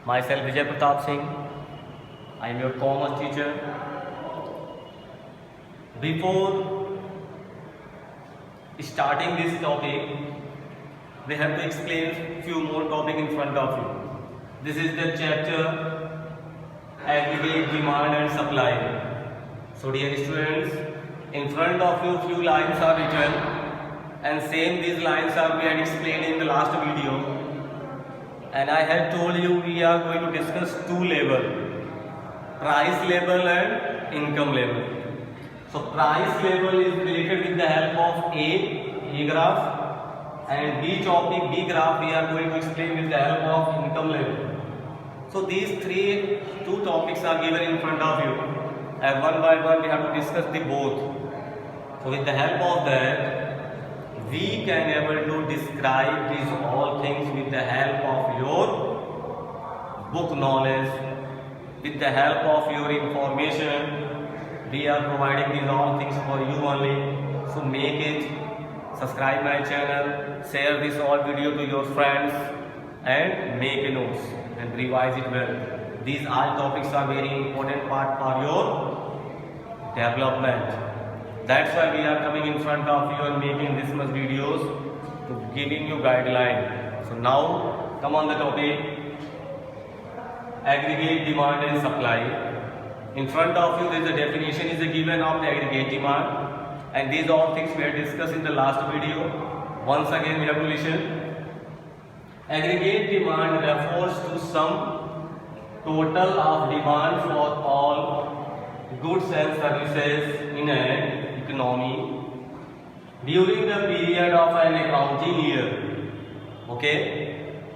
Myself Vijay Pratap Singh. I am your commerce teacher. Before starting this topic, we have to explain few more topics in front of you. This is the chapter aggregate demand and supply. So dear students, in front of you few lines are written, and same these lines are we had explained in the last video. And I had told you we are going to discuss two levels, price level and income level. So price level is related with the help of A graph, and B topic, B graph we are going to explain with the help of income level. So these two topics are given in front of you, and one by one we have to discuss the both. So with the help of that, we can able to describe these all things with the help of your book knowledge, with the help of your information. We are providing these all things for you only. So make it, subscribe my channel, share this all video to your friends, and make a notes and revise it well. These all topics are very important part for your development. That's why we are coming in front of you and making this much videos to giving you guideline. So now come on the topic, aggregate demand and supply. In front of you there is a definition is given of the aggregate demand, and these all things we have discussed in the last video. Once again we have to listen. Aggregate demand refers to some total of demand for all goods and services in an economy during the period of an accounting year. Okay,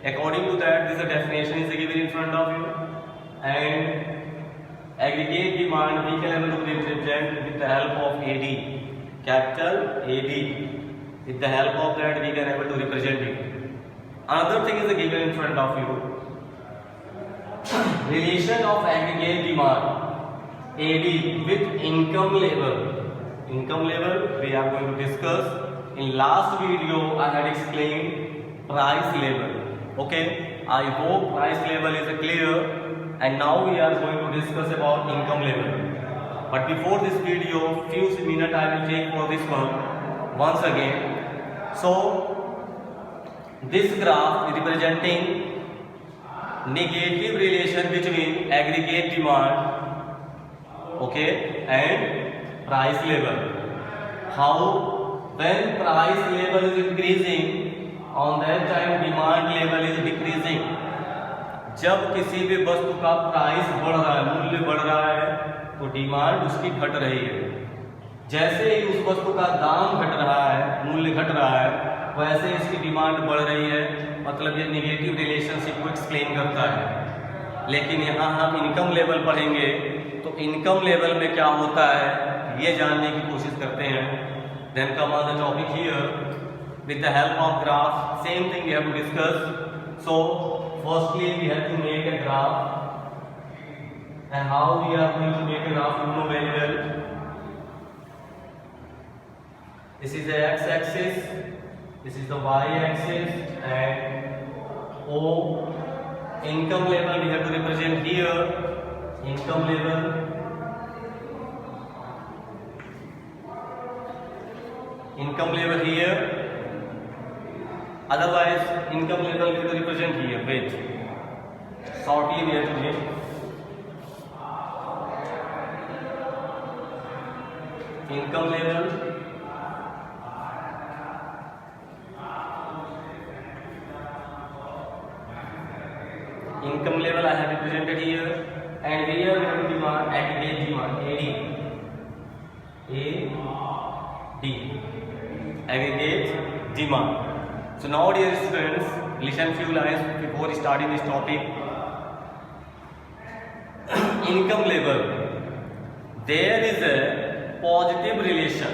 according to that, this definition is given in front of you. And aggregate demand we can able to represent with the help of AD, capital AD. With the help of that we can able to represent it. Another thing is given in front of you, relation of aggregate demand AD with income level. Income level we are going to discuss. In last video I had explained price level. Okay, I hope price level is clear. And now we are going to discuss about income level. But before this video, few minutes I will take for this one once again. So this graph is representing negative relation between aggregate demand, okay, and price level. How when price level is increasing, on that time demand level is decreasing. जब किसी भी वस्तु का price बढ़ रहा है, मूल्य बढ़ रहा है, तो डिमांड उसकी घट रही है. जैसे ही उस वस्तु का दाम घट रहा है, मूल्य घट रहा है, वैसे इसकी डिमांड बढ़ रही है. मतलब ये नेगेटिव रिलेशनशिप को एक्सप्लेन करता है. लेकिन यहाँ हम इनकम लेवल पढ़ेंगे, तो इनकम लेवल में क्या होता है ये जानने की कोशिश करते हैं. Then come on the topic here with the help of graph. Same thing we have to discuss. So firstly we have to make a graph, and how we are going to make a graph you know very well. This is the x-axis, this is the y-axis, and O income level we have to represent here. Income level, income level here. Otherwise, income level we have to represent here. Wait, shortly we have to make income level, income level I have represented here, and here we have to demand aggregate demand AD, aggregate demand. So now dear students, listen few lines before starting this topic. Income level, there is a positive relation.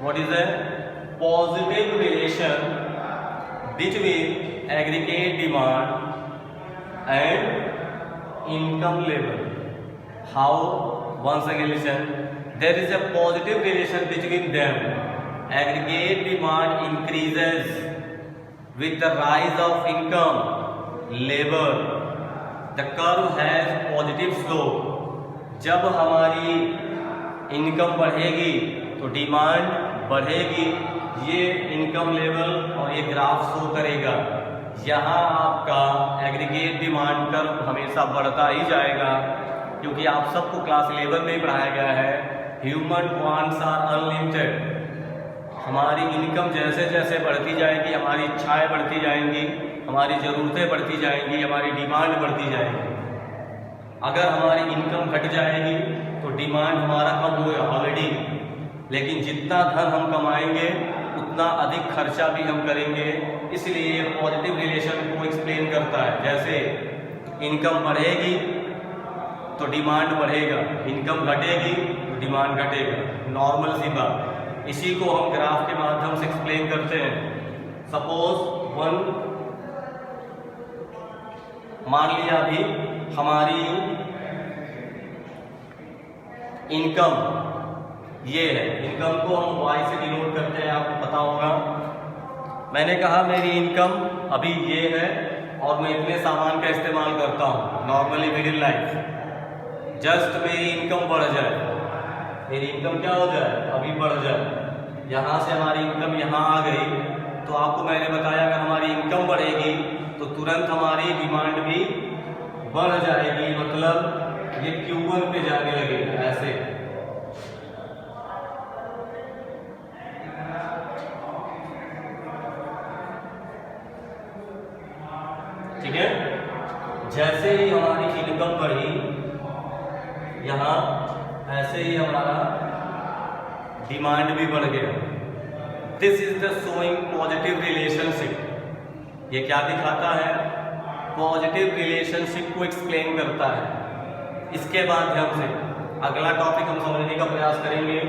What is a positive relation between aggregate demand and income level? How? Once again listen, there is a positive relation between them. Aggregate demand increases with the rise of income level, the curve has positive slope. जब हमारी income बढ़ेगी तो demand बढ़ेगी। ये income level और ये graph show करेगा। यहाँ आपका एग्रीगेट डिमांड कर्व हमेशा बढ़ता ही जाएगा, क्योंकि आप सबको क्लास 11 में ही पढ़ाया गया है ह्यूमन वांट्स आर अनलिमिटेड। हमारी इनकम जैसे जैसे बढ़ती जाएगी, हमारी इच्छाएं बढ़ती जाएंगी, हमारी ज़रूरतें बढ़ती जाएंगी, हमारी डिमांड बढ़ती जाएगी। अगर हमारी इनकम घट जाएगी तो डिमांड हमारा कम होगा ऑलरेडी, लेकिन जितना धन हम कमाएंगे उतना अधिक खर्चा भी हम करेंगे। इसलिए ये पॉजिटिव रिलेशन को एक्सप्लेन करता है। जैसे इनकम बढ़ेगी तो डिमांड बढ़ेगा, इनकम घटेगी तो डिमांड घटेगा, नॉर्मल सी बात। इसी को हम ग्राफ के माध्यम से एक्सप्लेन करते हैं। सपोज मान लिया अभी हमारी इनकम ये है, इनकम को हम y से डिनोट करते हैं, आपको पता होगा। मैंने कहा मेरी इनकम अभी ये है और मैं इतने सामान का इस्तेमाल करता हूँ नॉर्मली मिडिल लाइफ। जस्ट मेरी इनकम बढ़ जाए, मेरी इनकम क्या हो जाए, अभी बढ़ जाए। यहाँ से हमारी इनकम यहाँ आ गई तो आपको मैंने बताया अगर हमारी इनकम बढ़ेगी तो तुरंत हमारी डिमांड भी बढ़ जाएगी, मतलब ये Q1 पे जाने लगेगा ऐसे। ठीक है, जैसे ही हमारी इनकम बढ़ी यहाँ, ऐसे ही हमारा डिमांड भी बढ़ गया। This is the showing positive relationship. ये क्या दिखाता है, पॉजिटिव रिलेशनशिप को एक्सप्लेन करता है। इसके माध्यम से अगला टॉपिक हम समझने का प्रयास करेंगे।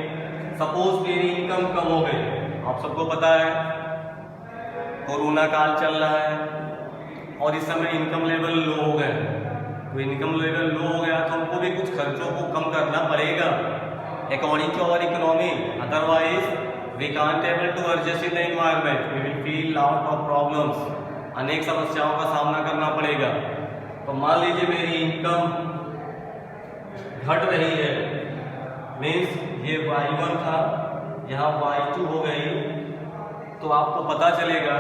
सपोज मेरी इनकम कम हो गई, आप सबको पता है कोरोना काल चल रहा है और इस समय इनकम लेवल लो हो गए। तो इनकम लेवल लो हो गया तो हमको भी कुछ खर्चों को कम करना पड़ेगा according to our economy, otherwise we can't able to adjust in the environment, we will feel lot of problems. अनेक समस्याओं का सामना करना पड़ेगा। तो मान लीजिए मेरी इनकम घट रही है, मीन्स ये y1 था, यहाँ y2 हो गई, तो आपको पता चलेगा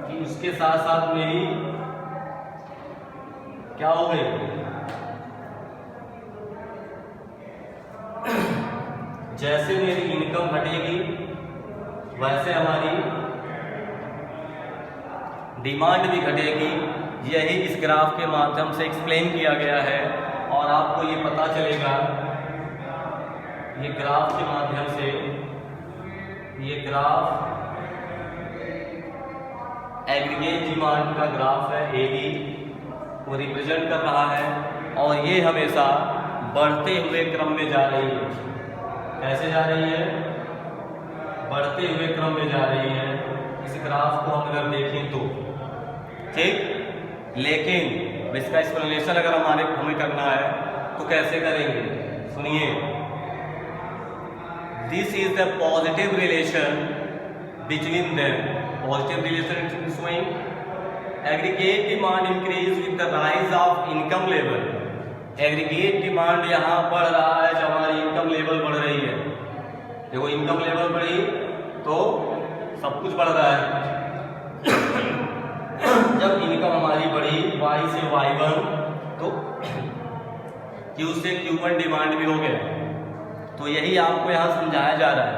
कि उसके साथ साथ मेरी क्या हो गई, जैसे मेरी इनकम घटेगी वैसे हमारी डिमांड भी घटेगी। यही इस ग्राफ के माध्यम से एक्सप्लेन किया गया है और आपको ये पता चलेगा, ये ग्राफ के माध्यम से, ये ग्राफ एग्रीगेट डिमांड का ग्राफ है, एडी को रिप्रेजेंट कर रहा है और ये हमेशा बढ़ते हुए क्रम में जा रही है। कैसे जा रही है, बढ़ते हुए क्रम में जा रही है। इस ग्राफ को हम अगर देखें तो ठीक, लेकिन इसका एक्सप्लेनेशन अगर हमें करना है तो कैसे करेंगे, सुनिए। This is the positive relation between them. Positive relation showing aggregate demand increase with the rise of income level. Aggregate demand यहाँ बढ़ रहा है जब हमारी इनकम लेवल बढ़ रही है। देखो इनकम लेवल बढ़ी तो सब कुछ बढ़ रहा है। जब इनकम हमारी बढ़ी y से y1 तो Q से Q1 डिमांड भी हो गया। तो यही आपको यहाँ समझाया जा रहा है।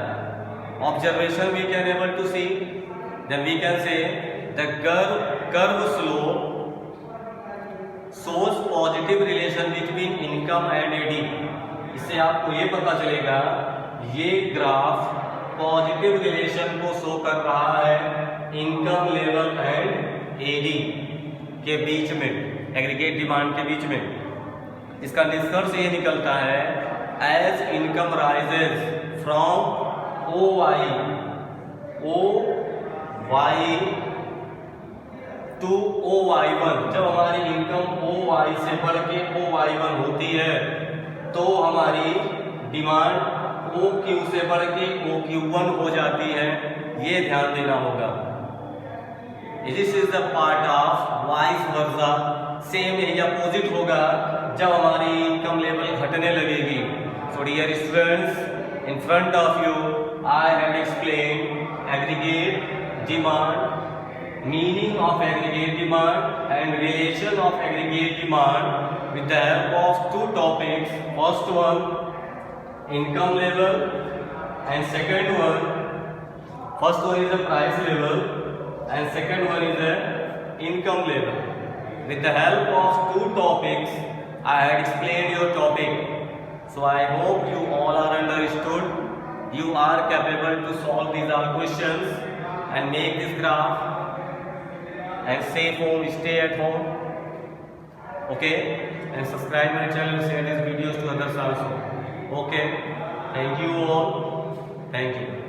Observation we can able to see, then we can say the curve slope shows positive relation between income and AD. इससे आपको ये पता चलेगा ये ग्राफ पॉजिटिव रिलेशन को शो कर रहा है इनकम लेवल एंड एडी के बीच में, एग्रीगेट डिमांड के बीच में। इसका निष्कर्ष ये निकलता है as income rises from O Y to OY1, जब हमारी इनकम OY से बढ़ के OY1 होती है तो हमारी डिमांड OQ से बढ़ के OQ1 हो जाती है। ये ध्यान देना होगा। This is the part of vice versa same यही अपोजिट होगा जब हमारी इनकम लेवल घटने लगेगी। So dear students, in front of you I have explain aggregate demand, meaning of aggregate demand and relation of aggregate demand with the help of two topics. First one, income level, and second one, first one is the price level and second one is the income level. With the help of two topics I had explained your topic. So I hope you all are understood. You are capable to solve these all questions and make this graph and stay home, stay at home, okay, and subscribe my channel, share these videos to others also, okay. Thank you all, thank you.